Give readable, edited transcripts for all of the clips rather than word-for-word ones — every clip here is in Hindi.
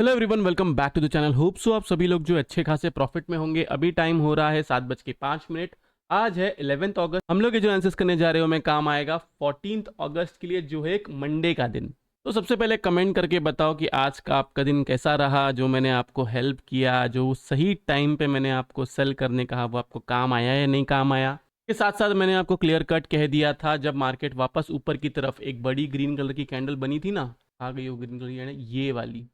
Hello everyone, welcome back to the channel. Hope so आप सभी लोग जो अच्छे खासे प्रॉफिट में होंगे। अभी टाइम हो रहा है 7:05। आज है 11 अगस्त। हम लोग ये जो एनालिसिस करने जा रहे हो में काम आएगा 14 अगस्त के लिए, जो है एक मंडे का दिन। तो सबसे पहले कमेंट करके बताओ कि आज का आपका दिन कैसा रहा। जो मैंने आपको हेल्प किया, जो सही टाइम पे मैंने आपको सेल करने कहा, वो आपको काम आया या नहीं काम आया। के साथ साथ मैंने आपको क्लियर कट कह दिया था, जब मार्केट वापस ऊपर की तरफ एक बड़ी ग्रीन कलर की कैंडल बनी थी ना, आ गई वो ग्रीन कलर की कैंडल, ये वाली,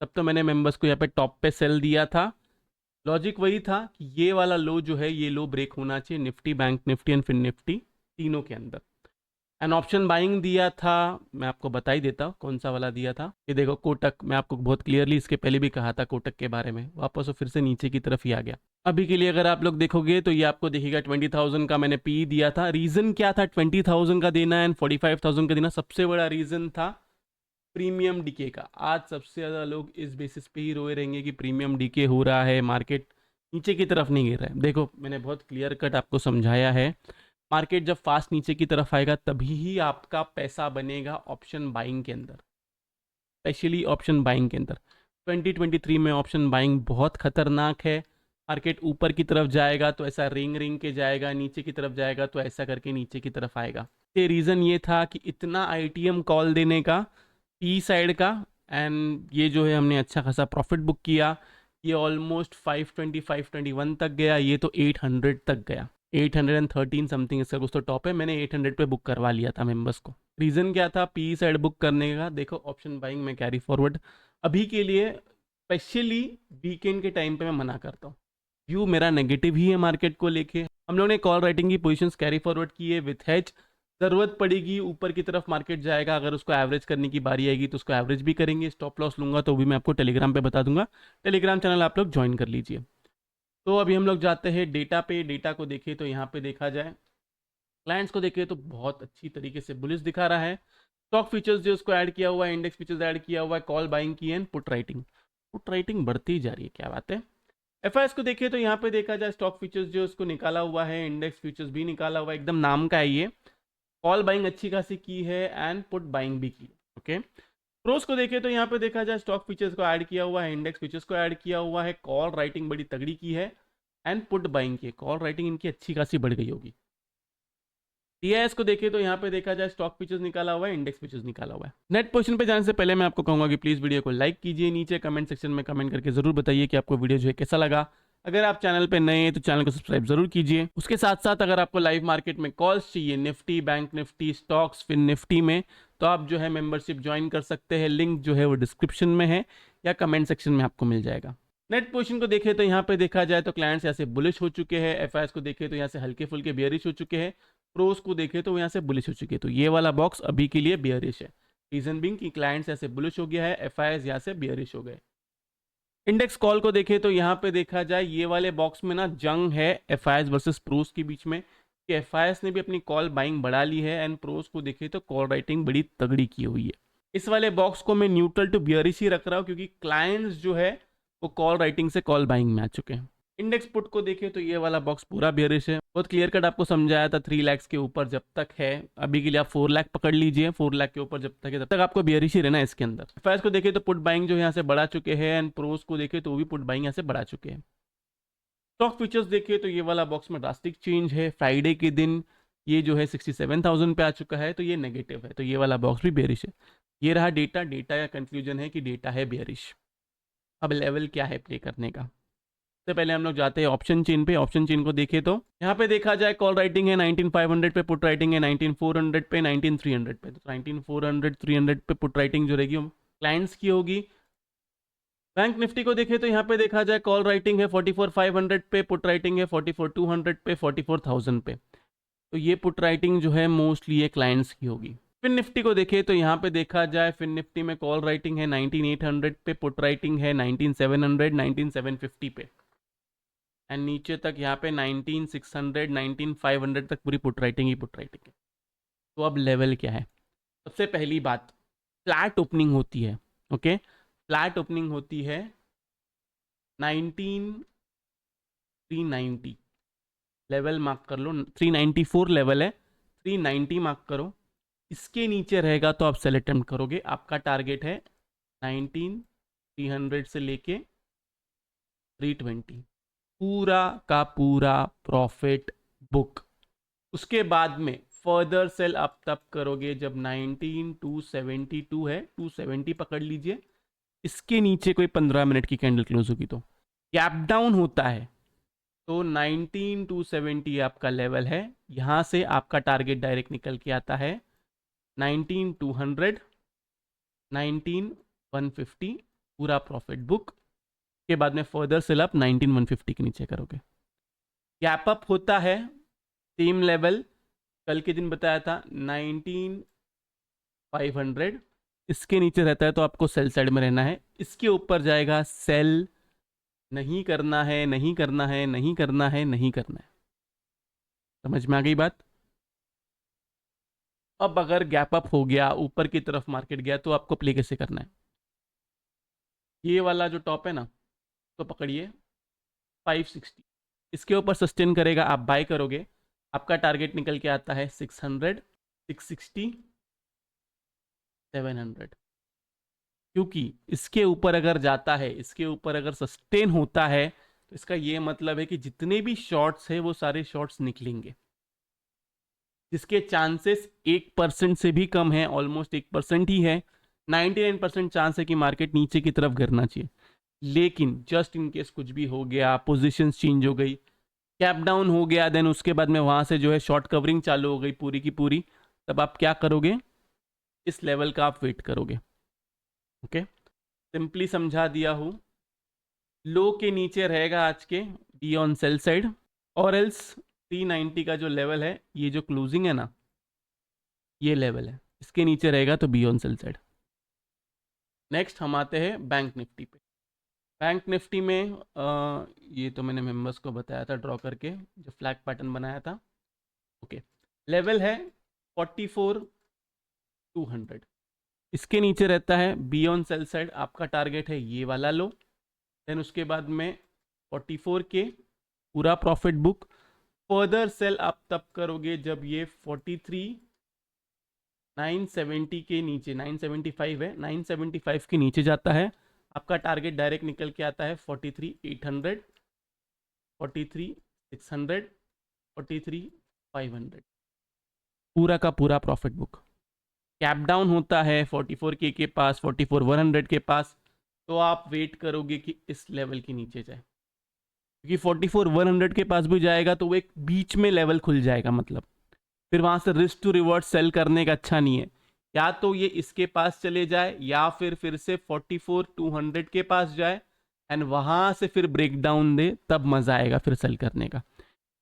तब तो मैंने मेंबर्स को यहाँ पे टॉप पे सेल दिया था। लॉजिक वही था कि ये वाला लो जो है, ये लो ब्रेक होना चाहिए Nifty, bank Nifty and fin Nifty तीनों के अंदर। एंड ऑप्शन बाइंग दिया था, मैं आपको बता ही देता हूँ कौन सा वाला दिया था। ये देखो कोटक, मैं आपको बहुत क्लियरली इसके पहले भी कहा था कोटक के बारे में, वापस वो फिर से नीचे की तरफ ही आ गया। अभी के लिए अगर आप लोग देखोगे तो ये आपको दिखेगा 20,000 का मैंने पी दिया था। रीजन क्या था 20,000 का देना एंड 45,000 का देना? सबसे बड़ा रीजन था प्रीमियम डीके का। आज सबसे ज़्यादा लोग इस बेसिस पे ही रोए रहेंगे कि प्रीमियम डीके हो रहा है, मार्केट नीचे की तरफ नहीं गिर रहा है। देखो मैंने बहुत क्लियर कट आपको समझाया है, मार्केट जब फास्ट नीचे की तरफ आएगा तभी ही आपका पैसा बनेगा ऑप्शन बाइंग के अंदर, स्पेशली ऑप्शन बाइंग के अंदर। 2023 में ऑप्शन बाइंग बहुत खतरनाक है। मार्केट ऊपर की तरफ जाएगा तो ऐसा रिंग रिंग के जाएगा, नीचे की तरफ जाएगा तो ऐसा करके नीचे की तरफ आएगा। ये रीज़न ये था कि इतना आईटीएम कॉल देने का पी साइड का, एंड ये जो है हमने अच्छा खासा प्रॉफिट बुक किया। ये ऑलमोस्ट 520 521 तक गया, ये तो 800 तक गया, 813 समथिंग इसका कुछ तो टॉप है। मैंने 800 पे बुक करवा लिया था मेंबर्स को। रीज़न क्या था पी साइड बुक करने का? देखो ऑप्शन बाइंग में कैरी फॉरवर्ड अभी के लिए, स्पेशली वीकेंड के टाइम पे मैं मना करता हूँ। व्यू मेरा नेगेटिव ही है मार्केट को लेके। हम लोगों ने कॉल राइटिंग की पोजीशंस कैरी फॉरवर्ड की है विथ हेज। ज़रूरत पड़ेगी ऊपर की तरफ मार्केट जाएगा, अगर उसको एवरेज करने की बारी आएगी तो उसको एवरेज भी करेंगे। स्टॉप लॉस लूंगा तो भी मैं आपको टेलीग्राम पे बता दूंगा, टेलीग्राम चैनल आप लोग ज्वाइन कर लीजिए। तो अभी हम लोग जाते हैं डेटा पे। डेटा को देखें तो यहाँ पे देखा जाए, क्लाइंट्स को देखें तो बहुत अच्छी तरीके से बुलिश दिखा रहा है। स्टॉक फीचर्स जो उसको ऐड किया हुआ है, इंडेक्स फीचर्स ऐड किया हुआ है, कॉल बाइंग की है, पुट राइटिंग, पुट राइटिंग बढ़ती ही जा रही है, क्या बात है। एफआईएस को देखिए तो यहाँ पे देखा जाए स्टॉक फीचर्स जो उसको निकाला हुआ है, इंडेक्स फीचर्स भी निकाला हुआ है, एकदम नाम का है ये। कॉल बाइंग अच्छी खासी की है एंड पुट बाइंग भी की। ओके, प्रोस को देखें तो यहाँ पे देखा जाए स्टॉक फीचर्स को ऐड किया हुआ है, इंडेक्स फीचर्स को ऐड किया हुआ है, कॉल राइटिंग बड़ी तगड़ी की है एंड पुट बाइंग की है। कॉल राइटिंग इनकी अच्छी खासी बढ़ गई होगी। टीआईएस को देखें तो यहाँ पे देखा जाए स्टॉक फीचर्स निकाला हुआ है, इंडेक्स फीचर्स निकाला हुआ है। नेट पोजीशन पे जाने से पहले मैं आपको कहूंगा कि प्लीज वीडियो को लाइक कीजिए, नीचे कमेंट सेक्शन में कमेंट करके जरूर बताइए कि आपको वीडियो जो है कैसा लगा। अगर आप चैनल पे नए हैं तो चैनल को सब्सक्राइब जरूर कीजिए। उसके साथ साथ अगर आपको लाइव मार्केट में कॉल्स चाहिए, Nifty, bank Nifty, stocks, fin Nifty में, तो आप जो है मेंबरशिप ज्वाइन कर सकते हैं। लिंक जो है वो डिस्क्रिप्शन में है या कमेंट सेक्शन में आपको मिल जाएगा। नेट पोजीशन को देखें तो यहाँ पे देखा जाए तो क्लाइंट्स यहाँ से बुलिश हो चुके हैं। एफआईएस को देखें तो यहाँ से हल्के फुल्के बियरिश हो चुके हैं। प्रोस को देखें तो यहाँ से बुलिश हो चुके हैं। तो ये वाला बॉक्स अभी के लिए बियरिश है। रीजन बिंग कि क्लाइंट्स यहाँ से बुलिश हो गया है, एफआईएस यहाँ से बियरिश हो गए। इंडेक्स कॉल को देखें तो यहाँ पे देखा जाए ये वाले बॉक्स में ना जंग है एफआईएस वर्सेस प्रोस के बीच में, कि एफआईएस ने भी अपनी कॉल बाइंग बढ़ा ली है एंड प्रोस को देखें तो कॉल राइटिंग बड़ी तगड़ी की हुई है। इस वाले बॉक्स को मैं न्यूट्रल टू बियरिश ही रख रहा हूँ, क्योंकि क्लाइंट्स जो है वो कॉल राइटिंग से कॉल बाइंग में आ चुके हैं। इंडेक्स पुट को देखें तो ये वाला बॉक्स पूरा बियरिश है। बहुत क्लियर कट आपको समझाया था 3 लाख के ऊपर जब तक है, अभी के लिए आप 4 लाख पकड़ लीजिए, 4 लाख के ऊपर जब तक है तब तक आपको बियरिश ही रहना है इसके अंदर। एफआईएस को देखें तो पुट बाइंग जो यहाँ से बढ़ा चुके हैं एंड प्रोस को देखें तो वो भी पुट बाइंग यहाँ से बढ़ा चुके हैं। स्टॉक फीचर्स देखिए तो ये वाला बॉक्स में ड्रास्टिक चेंज है। फ्राइडे के दिन ये जो है 67,000 पे आ चुका है, तो ये नेगेटिव है, तो ये वाला बॉक्स भी बेरिश है। ये रहा डेटा। डेटा का कंक्लूजन है कि डेटा है बेरिश। अब लेवल क्या है प्ले करने का, सबसे पहले हम लोग जाते हैं ऑप्शन चेन पे। ऑप्शन चेन को देखें तो यहाँ पे देखा जाए कॉल राइटिंग है 19,500 पे, पुट राइटिंग है 19,400 पे, 19,300 पे। तो 19,400 300 पे पुट राइटिंग जो रहेगी वो क्लाइंट्स की होगी। बैंक निफ्टी को देखें तो यहाँ पे देखा जाए कॉल राइटिंग है 44,500 पे, पुट राइटिंग है 44,200 पे, 44,000 पे। तो ये पुट राइटिंग जो है मोस्टली ये क्लाइंट्स की होगी। फिन निफ्टी को देखें तो यहाँ पे देखा जाए फिन निफ्टी में कॉल राइटिंग है 19,800 पे, पुट राइटिंग है 19,700 19,750 पे, एंड नीचे तक यहाँ पे 19,600 19,500 तक पूरी पुट राइटिंग ही पुट राइटिंग है। तो अब लेवल क्या है? सबसे पहली बात, फ्लैट ओपनिंग होती है। ओके, फ्लैट ओपनिंग होती है 19,390 लेवल मार्क कर लो, 394 लेवल है, 390 मार्क करो। इसके नीचे रहेगा तो आप सेल अटेम्प्ट करोगे। आपका टारगेट है 19,390 300 से लेके 320, पूरा का पूरा प्रॉफिट बुक। उसके बाद में फर्दर सेल आप तब करोगे जब 19272 है, 270 पकड़ लीजिए, इसके नीचे कोई 15 मिनट की कैंडल क्लोज होगी तो गैप डाउन होता है, तो 19270 आपका लेवल है। यहां से आपका टारगेट डायरेक्ट निकल के आता है 19200, 19150, पूरा प्रॉफिट बुक। के बाद में फर्दर सेल आप 19150 के नीचे करोगे। गैप अप होता है सेम लेवल, कल के दिन बताया था 19500, इसके नीचे रहता है तो आपको सेल साइड में रहना है। इसके ऊपर जाएगा सेल नहीं करना है, नहीं करना है, नहीं करना है, नहीं करना है। समझ में आ गई बात? अब अगर गैप अप हो गया, ऊपर की तरफ मार्केट गया, तो आपको प्ले कैसे करना है? ये वाला जो टॉप है ना, तो पकड़िए 560, इसके ऊपर सस्टेन करेगा, आप बाय करोगे, आपका टारगेट निकल के आता है 600, 660, 700। क्योंकि इसके ऊपर अगर जाता है, इसके ऊपर अगर सस्टेन होता है, तो इसका ये मतलब है कि जितने भी शॉर्ट्स है वो सारे शॉर्ट्स निकलेंगे, जिसके चांसेस 1% से भी कम है, ऑलमोस्ट 1% ही है। 99% चांस है कि मार्केट नीचे की तरफ गिरना चाहिए, लेकिन जस्ट इन केस कुछ भी हो गया, पोजीशन चेंज हो गई, कैप डाउन हो गया, देन उसके बाद में वहां से जो है शॉर्ट कवरिंग चालू हो गई पूरी की पूरी, तब आप क्या करोगे? इस लेवल का आप वेट करोगे। ओके, सिंपली समझा दिया हूं। लो के नीचे रहेगा आज के बी ऑन सेल साइड, और एल्स 390 का जो लेवल है, ये जो क्लोजिंग है ना, ये लेवल है, इसके नीचे रहेगा तो be on sell side. Next हम आते हैं बैंक निफ्टी पे। बैंक निफ्टी में ये तो मैंने मेंबर्स को बताया था ड्रॉ करके, जो फ्लैग पैटर्न बनाया था। ओके, लेवल है 44200, इसके नीचे रहता है बी ऑन सेल साइड, आपका टारगेट है ये वाला लो। देन उसके बाद में 44 के पूरा प्रॉफिट बुक। फर्दर सेल आप तब करोगे जब ये 43970 के नीचे, 975 है, 975 के नीचे जाता है, आपका टारगेट डायरेक्ट निकल के आता है 43800, 43600, 43500, पूरा का पूरा प्रॉफिट बुक। कैप डाउन होता है 44 के पास, 44100 के पास, तो आप वेट करोगे कि इस लेवल के नीचे जाए, क्योंकि 44100 के पास भी जाएगा तो वो एक बीच में लेवल खुल जाएगा, मतलब फिर वहां से रिस्क टू रिवॉर्ड सेल करने का अच्छा नहीं है। या तो ये इसके पास चले जाए, या फिर से 44200 के पास जाए एंड वहां से फिर ब्रेक डाउन दे, तब मजा आएगा फिर सेल करने का,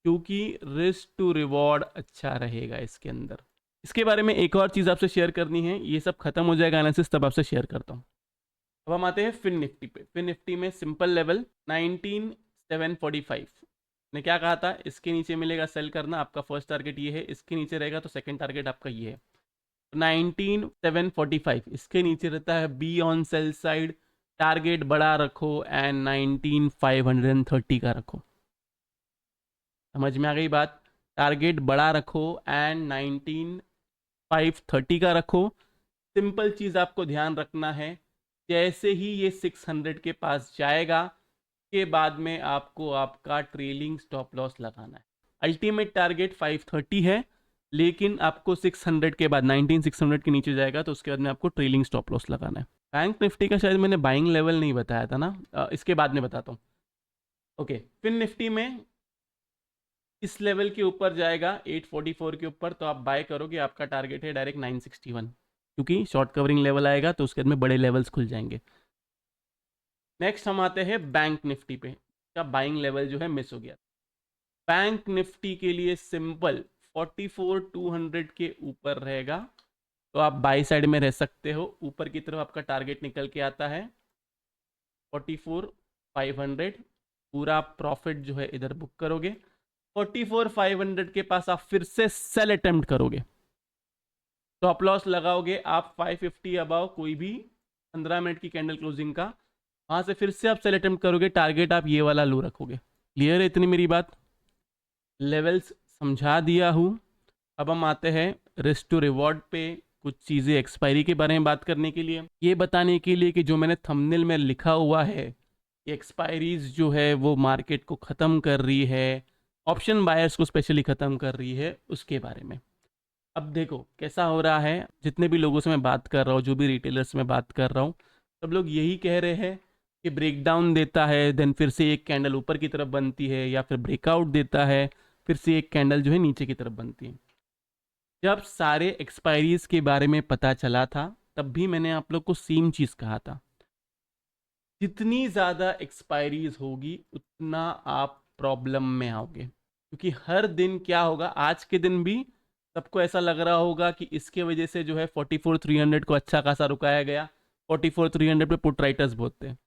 क्योंकि रिस्क टू रिवॉर्ड अच्छा रहेगा इसके अंदर। इसके बारे में एक और चीज़ आपसे शेयर करनी है, ये सब खत्म हो जाएगा एनालिसिस, तब आपसे शेयर करता हूँ। अब हम आते हैं फिन निफ्टी पे। फिन निफ्टी में सिंपल लेवल 19745 ने क्या कहा था, इसके नीचे मिलेगा सेल करना, आपका फर्स्ट टारगेट ये है, इसके नीचे रहेगा तो सेकंड टारगेट आपका ये है 19745, इसके नीचे रहता है be on sell side, target बड़ा रखो एंड 19530 का रखो। समझ में आ गई बात? टारगेट बड़ा रखो एंड 19530 का रखो। सिंपल चीज़ आपको ध्यान रखना है, जैसे ही ये 600 के पास जाएगा, के बाद में आपको आपका ट्रेलिंग स्टॉप लॉस लगाना है। अल्टीमेट टारगेट 530 है, लेकिन आपको 600 के बाद 19600 के नीचे जाएगा तो उसके बाद में आपको ट्रेलिंग स्टॉप लॉस लगाना है। बैंक निफ्टी का शायद मैंने बाइंग लेवल नहीं बताया था ना, इसके बाद में बताता हूँ। ओके, फिन निफ्टी में इस लेवल के ऊपर जाएगा 844 के ऊपर, तो आप बाय करोगे, आपका टारगेट है डायरेक्ट 961, क्योंकि शॉर्ट कवरिंग लेवल आएगा तो उसके बाद में बड़े लेवल्स खुल जाएंगे। नेक्स्ट हम आते हैं बैंक निफ्टी पे, का बाइंग लेवल जो है मिस हो गया। बैंक निफ्टी के लिए सिंपल 44200 के ऊपर रहेगा, तो आप बाई साइड में रह सकते हो। ऊपर की तरफ आपका टारगेट निकल के आता है 44500, पूरा प्रॉफिट जो है इधर बुक करोगे। 44500 के पास आप फिर से सेल अटेम्प्ट करोगे, स्टॉप लॉस लगाओगे आप 550 अबाव, कोई भी 15 मिनट की कैंडल क्लोजिंग का, वहां से फिर से आप सेल अटेम्प्ट करोगे, टारगेट आप ये वाला लो रखोगे। क्लियर है इतनी मेरी बात? लेवल्स समझा दिया हूँ। अब हम आते हैं रिस्क टू रिवॉर्ड पे, कुछ चीज़ें एक्सपायरी के बारे में बात करने के लिए, ये बताने के लिए कि जो मैंने थंबनेल में लिखा हुआ है कि एक्सपायरीज जो है वो मार्केट को ख़त्म कर रही है, ऑप्शन बायर्स को स्पेशली ख़त्म कर रही है, उसके बारे में। अब देखो कैसा हो रहा है, जितने भी लोगों से मैं बात कर रहा हूँ, जो भी रिटेलर्स से मैं बात कर रहा हूँ, सब लोग यही कह रहे हैं कि ब्रेकडाउन देता है, देन फिर से एक कैंडल ऊपर की तरफ बनती है, या फिर ब्रेकआउट देता है, फिर से एक कैंडल जो है नीचे की तरफ बनती है। जब सारे एक्सपायरीज के बारे में पता चला था तब भी मैंने आप लोग को सेम चीज़ कहा था, जितनी ज़्यादा एक्सपायरीज होगी उतना आप प्रॉब्लम में आओगे, क्योंकि हर दिन क्या होगा, आज के दिन भी सबको ऐसा लग रहा होगा कि इसके वजह से जो है 44,300 को अच्छा खासा रुकाया गया। 44,300 पे पुट राइटर्स बोलते हैं।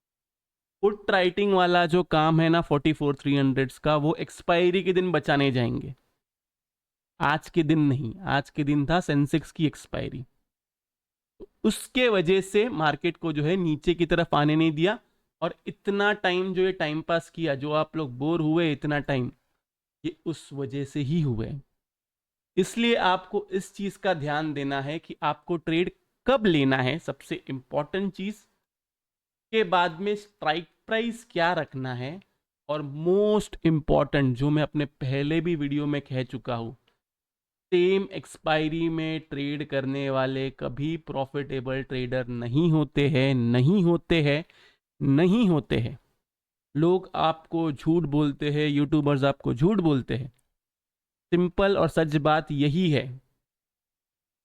पुट राइटिंग वाला जो काम है ना 44,300 का, वो एक्सपायरी के दिन बचाने जाएंगे, आज के दिन नहीं। आज के दिन था सेंसेक्स की एक्सपायरी, उसके वजह से मार्केट को जो है नीचे की तरफ आने नहीं दिया। और इतना टाइम जो ये टाइम पास किया, जो आप लोग बोर हुए इतना टाइम, ये उस वजह से ही हुए। इसलिए आपको इस चीज का ध्यान देना है कि आपको ट्रेड कब लेना है, सबसे इंपॉर्टेंट चीज, के बाद में स्ट्राइक प्राइस क्या रखना है, और मोस्ट इंपॉर्टेंट जो मैं अपने पहले भी वीडियो में कह चुका हूं, सेम एक्सपायरी में ट्रेड करने वाले कभी प्रॉफिटेबल ट्रेडर नहीं होते हैं, नहीं होते हैं, नहीं होते हैं। लोग आपको झूठ बोलते हैं, यूट्यूबर्स आपको झूठ बोलते हैं। सिंपल और सच बात यही है,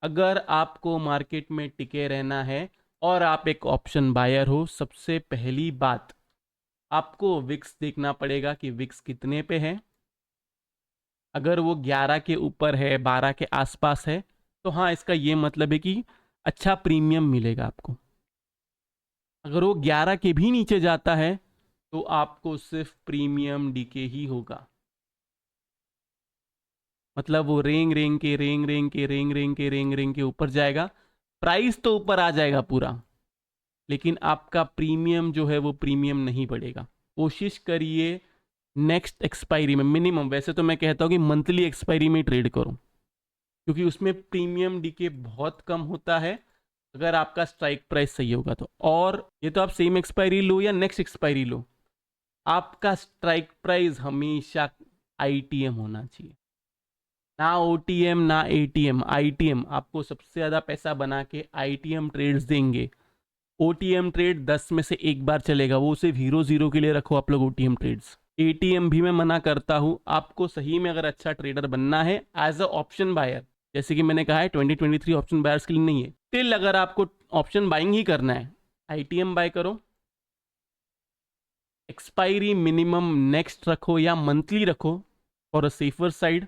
अगर आपको मार्केट में टिके रहना है और आप एक ऑप्शन बायर हो, सबसे पहली बात आपको विक्स देखना पड़ेगा कि विक्स कितने पे है। अगर वो 11 के ऊपर है, 12 के आसपास है, तो हाँ, इसका ये मतलब है कि अच्छा प्रीमियम मिलेगा आपको। अगर वो 11 के भी नीचे जाता है तो आपको सिर्फ प्रीमियम डीके ही होगा। मतलब वो रेंग के ऊपर जाएगा, प्राइस तो ऊपर आ जाएगा पूरा, लेकिन आपका प्रीमियम जो है वो प्रीमियम नहीं बढ़ेगा। कोशिश करिए नेक्स्ट एक्सपायरी में मिनिमम, वैसे तो मैं कहता हूँ कि मंथली एक्सपायरी में ट्रेड करो, क्योंकि उसमें प्रीमियम डीके बहुत कम होता है अगर आपका स्ट्राइक प्राइस सही होगा तो। और ये तो आप सेम एक्सपायरी लो या नेक्स्ट एक्सपायरी लो, आपका स्ट्राइक प्राइस हमेशा आईटीएम होना चाहिए, ना ओटीएम ना एटीएम। आईटीएम आपको सबसे ज़्यादा पैसा बना के आईटीएम ट्रेड्स देंगे। ओटीएम ट्रेड 10 में से एक बार चलेगा, वो सिर्फ 0-0 के लिए रखो आप लोग ओटीएम ट्रेड्स। एटीएम भी मैं मना करता हूँ। आपको सही में अगर अच्छा ट्रेडर बनना है एज अ ऑप्शन बायर, जैसे कि मैंने कहा है 2023 ऑप्शन बायर्स के लिए नहीं है, टिल अगर आपको ऑप्शन बाइंग ही करना है, आईटीएम बाय करो। एक्सपायरी मिनिमम नेक्स्ट रखो या मंथली रखो फॉर अ सेफर साइड।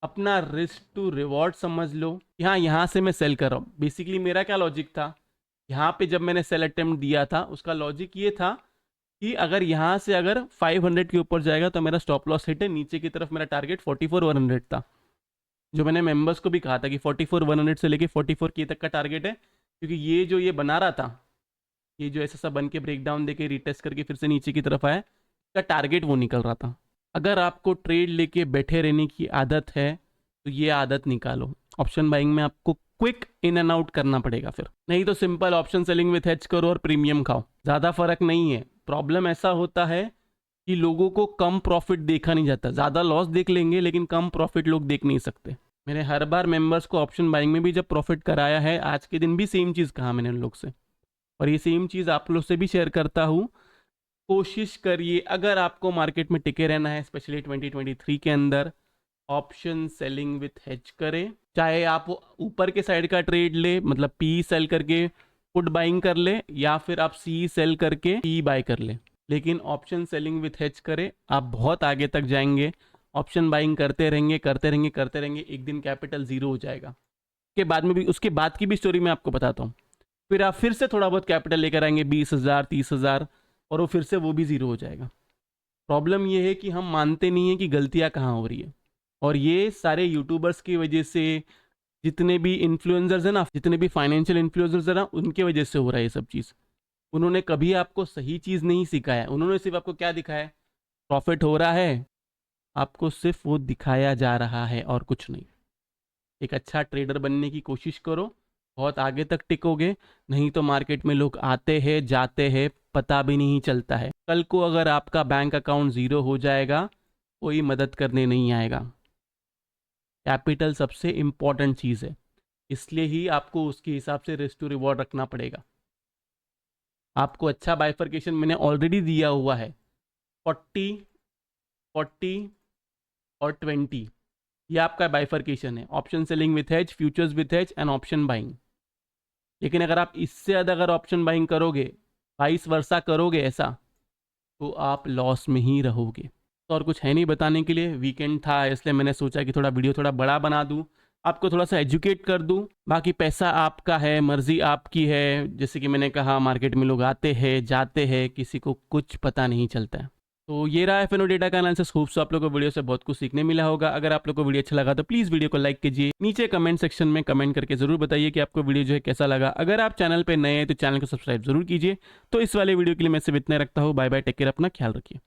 अपना रिस्क टू रिवॉर्ड समझ लो। यहाँ से मैं सेल कर रहा हूँ। बेसिकली मेरा क्या लॉजिक था, यहाँ पे जब मैंने सेल अटेम्प्ट दिया था उसका लॉजिक ये था कि अगर यहाँ से अगर 500 के ऊपर जाएगा तो मेरा स्टॉप लॉस हिट है, नीचे की तरफ मेरा टारगेट 44,100 था, जो मैंने मेंबर्स को भी कहा था कि 44,100 से लेके 44K तक का टारगेट है। क्योंकि ये जो ये बना रहा था, ये जो ऐसा सा बन के ब्रेकडाउन देके रिटेस्ट करके फिर से नीचे की तरफ आया, इसका टारगेट वो निकल रहा था। अगर आपको ट्रेड लेके बैठे रहने की आदत है तो ये आदत निकालो। ऑप्शन बाइंग में आपको क्विक इन एंड आउट करना पड़ेगा, फिर नहीं तो simple option selling with hedge करो और प्रीमियम खाओ, ज़्यादा फर्क नहीं है। प्रॉब्लम ऐसा होता है कि लोगों को कम प्रॉफिट देखा नहीं जाता, ज़्यादा लॉस देख लेंगे लेकिन कम प्रॉफिट लोग देख नहीं सकते। मैंने हर बार मेंबर्स को ऑप्शन बाइंग में भी जब प्रॉफिट कराया है, आज के दिन भी सेम चीज़ कहा मैंने उन लोग से, और ये सेम चीज़ आप लोग से भी शेयर करता हूँ। कोशिश करिए अगर आपको मार्केट में टिके रहना है, स्पेशली 2023 के अंदर, ऑप्शन सेलिंग विथ हेज करें। चाहे आप ऊपर के साइड का ट्रेड ले, मतलब पी सेल करके पुट बाइंग कर ले, या फिर आप सी सेल करके पी बाय कर ले, लेकिन ऑप्शन सेलिंग विथ हेज करें। आप बहुत आगे तक जाएंगे। ऑप्शन बाइंग करते रहेंगे करते रहेंगे करते रहेंगे, एक दिन कैपिटल जीरो हो जाएगा। के बाद में भी, उसके बाद की भी स्टोरी मैं आपको बताता हूँ। फिर आप फिर से थोड़ा बहुत कैपिटल लेकर आएंगे, 20,000 30,000, और वो फिर से वो भी ज़ीरो हो जाएगा। प्रॉब्लम ये है कि हम मानते नहीं हैं कि गलतियाँ कहाँ हो रही है, और ये सारे यूट्यूबर्स की वजह से, जितने भी इन्फ्लुएंसर्स हैं ना, जितने भी फाइनेंशियल इन्फ्लुएंसर्स हैं ना, उनके वजह से हो रहा है ये सब चीज़। उन्होंने कभी आपको सही चीज़ नहीं सिखाया, उन्होंने सिर्फ आपको क्या दिखाया है, प्रॉफिट हो रहा है, आपको सिर्फ वो दिखाया जा रहा है और कुछ नहीं। एक अच्छा ट्रेडर बनने की कोशिश करो, बहुत आगे तक टिकोगे, नहीं तो मार्केट में लोग आते हैं जाते हैं, पता भी नहीं चलता है। कल को अगर आपका बैंक अकाउंट ज़ीरो हो जाएगा, कोई मदद करने नहीं आएगा। कैपिटल सबसे इम्पॉर्टेंट चीज़ है, इसलिए ही आपको उसके हिसाब से रिस्क टू रिवॉर्ड रखना पड़ेगा। आपको अच्छा बाइफर्केशन मैंने ऑलरेडी दिया हुआ है, 40, 40 और 20, ये आपका बाइफर्केशन है। Option selling with hedge, futures with hedge and option buying. लेकिन अगर आप इससे ज़्यादा अगर ऑप्शन बाइंग करोगे, वाइस वर्सा करोगे ऐसा, तो आप लॉस में ही रहोगे। तो और कुछ है नहीं बताने के लिए, वीकेंड था इसलिए मैंने सोचा कि थोड़ा वीडियो थोड़ा बड़ा बना दूं, आपको थोड़ा सा एजुकेट कर दूं। बाकी पैसा आपका है, मर्जी आपकी है। जैसे कि मैंने कहा, मार्केट में लोग आते हैं जाते हैं, किसी को कुछ पता नहीं चलता है। तो ये रहा एफ डेटा का एनालिसिस। होप सो आप लोगों को वीडियो से बहुत कुछ सीखने मिला होगा। अगर आप लोगों को वीडियो अच्छा लगा तो प्लीज़ वीडियो को लाइक कीजिए। नीचे कमेंट सेक्शन में कमेंट करके जरूर बताइए कि आपको वीडियो जो है कैसा लगा। अगर आप चैनल पे नए हैं तो चैनल को सब्सक्राइब जरूर कीजिए। तो इस वाले वीडियो के लिए मैं सिर्फ इतना रखता हूँ। बाय बाय, टेक केयर, अपना ख्याल रखिए।